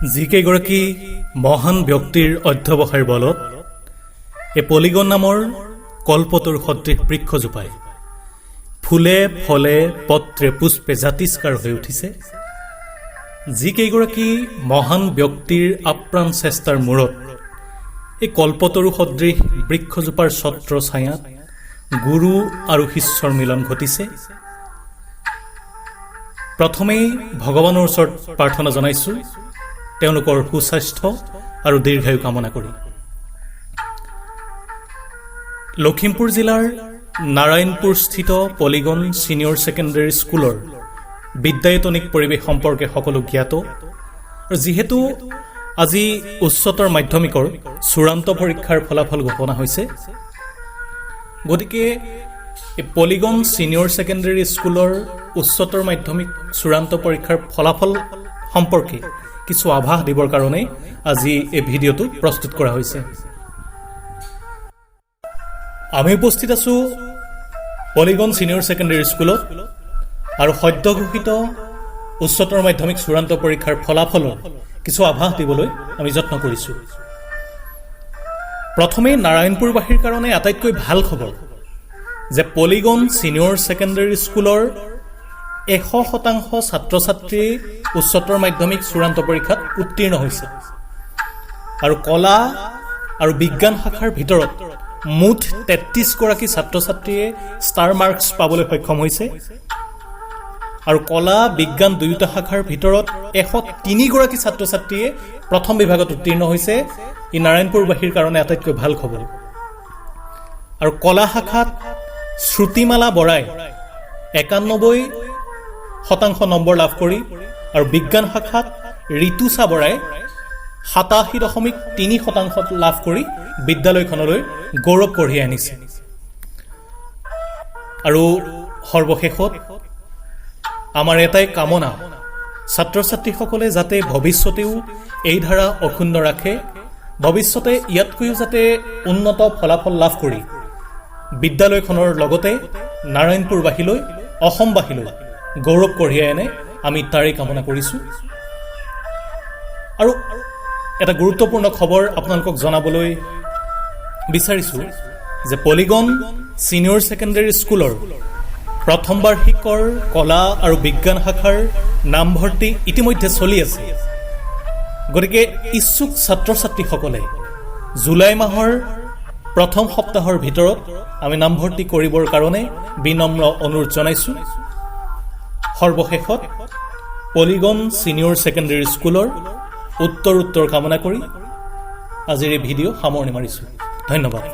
যিকেইগৰাকী মহান ব্যক্তিৰ অধ্যৱসায়ৰ বলত এই পলিগন নামৰ কল্পতৰুৰ সদৃশ বৃক্ষজোপাই ফুলে ফলে পত্ৰে পুষ্পে জাতিষ্কাৰ হৈ উঠিছে, যিকেইগৰাকী মহান ব্যক্তিৰ আপ্ৰাণ চেষ্টাৰ মূৰত এই কল্পতৰু সদৃশ বৃক্ষজোপাৰ ছত্ৰ ছায়াত গুৰু আৰু শিষ্যৰ মিলন ঘটিছে। প্ৰথমেই ভগৱানৰ ওচৰত প্ৰাৰ্থনা জনাইছোঁ তেওঁলোকৰ সুস্বাস্থ্য আৰু দীৰ্ঘায়ু কামনা কৰি। লখিমপুৰ জিলাৰ নাৰায়ণপুৰ স্থিত পলিগন ছিনিয়ৰ ছেকেণ্ডেৰী স্কুলৰ বিদ্যায়তনিক পৰিৱেশ সম্পৰ্কে সকলো জ্ঞাত। আৰু যিহেতু আজি উচ্চতৰ মাধ্যমিকৰ চূড়ান্ত পৰীক্ষাৰ ফলাফল ঘোষণা হৈছে, গতিকে এই পলিগন ছিনিয়ৰ ছেকেণ্ডেৰী স্কুলৰ উচ্চতৰ মাধ্যমিক চূড়ান্ত পৰীক্ষাৰ ফলাফল সম্পৰ্কে কিছু আভাস দিবৰ কাৰণে আজি এই ভিডিঅ'টো প্ৰস্তুত কৰা হৈছে। আমি উপস্থিত আছোঁ পলিগন ছিনিয়ৰ ছেকেণ্ডেৰী স্কুলত আৰু সদ্য ঘোষিত উচ্চতৰ মাধ্যমিক চূড়ান্ত পৰীক্ষাৰ ফলাফলৰ কিছু আভাস দিবলৈ আমি যত্ন কৰিছোঁ। প্ৰথমে নাৰায়ণপুৰবাসীৰ কাৰণে আটাইতকৈ ভাল খবৰ যে পলিগন ছিনিয়ৰ ছেকেণ্ডেৰী স্কুলৰ 100% ছাত্ৰ ছাত্ৰী উচ্চতৰ মাধ্যমিক চূড়ান্ত পৰীক্ষাত উত্তীৰ্ণ হৈছে আৰু কলা আৰু বিজ্ঞান শাখাৰ ভিতৰত মুঠ 33গৰাকী ছাত্ৰ ছাত্ৰীয়ে ষ্টাৰ মাৰ্কছ পাবলৈ সক্ষম হৈছে আৰু কলা বিজ্ঞান দুয়োটা শাখাৰ ভিতৰত 103গৰাকী ছাত্ৰ ছাত্ৰীয়ে প্ৰথম বিভাগত উত্তীৰ্ণ হৈছে। ই নাৰায়ণপুৰবাসীৰ কাৰণে আটাইতকৈ ভাল খবৰ। আৰু কলা শাখাত শ্ৰুতিমালা বৰাই 91% নম্বৰ লাভ কৰি আৰু বিজ্ঞান শাখাত ঋতুষা বৰাই 87.3% লাভ কৰি বিদ্যালয়খনলৈ গৌৰৱ কঢ়িয়াই আনিছে। আৰু সৰ্বশেষত আমাৰ এটাই কামনা, ছাত্ৰ ছাত্ৰীসকলে যাতে ভৱিষ্যতেও এই ধাৰা অক্ষুণ্ণ ৰাখে, ভৱিষ্যতে ইয়াতকৈও যাতে উন্নত ফলাফল লাভ কৰি বিদ্যালয়খনৰ লগতে নাৰায়ণপুৰবাসীলৈ অসমবাসীলৈ গৌৰৱ কঢ়িয়াই আনে, আমি তাৰেই কামনা কৰিছোঁ। আৰু এটা গুৰুত্বপূৰ্ণ খবৰ আপোনালোকক জনাবলৈ বিচাৰিছোঁ যে পলিগন ছিনিয়ৰ ছেকেণ্ডেৰী স্কুলৰ প্ৰথম বাৰ্ষিকৰ কলা আৰু বিজ্ঞান শাখাৰ নামভৰ্তি ইতিমধ্যে চলি আছে। গতিকে ইচ্ছুক ছাত্ৰ ছাত্ৰীসকলে জুলাই মাহৰ প্ৰথম সপ্তাহৰ ভিতৰত আমি নামভৰ্তি কৰিবৰ কাৰণে বিনম্ৰ অনুৰোধ জনাইছোঁ। সৰ্বশেষত পলিগন ছিনিয়ৰ ছেকেণ্ডেৰী স্কুলৰ উত্তৰ কামনা কৰি আজিৰ এই ভিডিঅ' সামৰণি মাৰিছোঁ। ধন্যবাদ।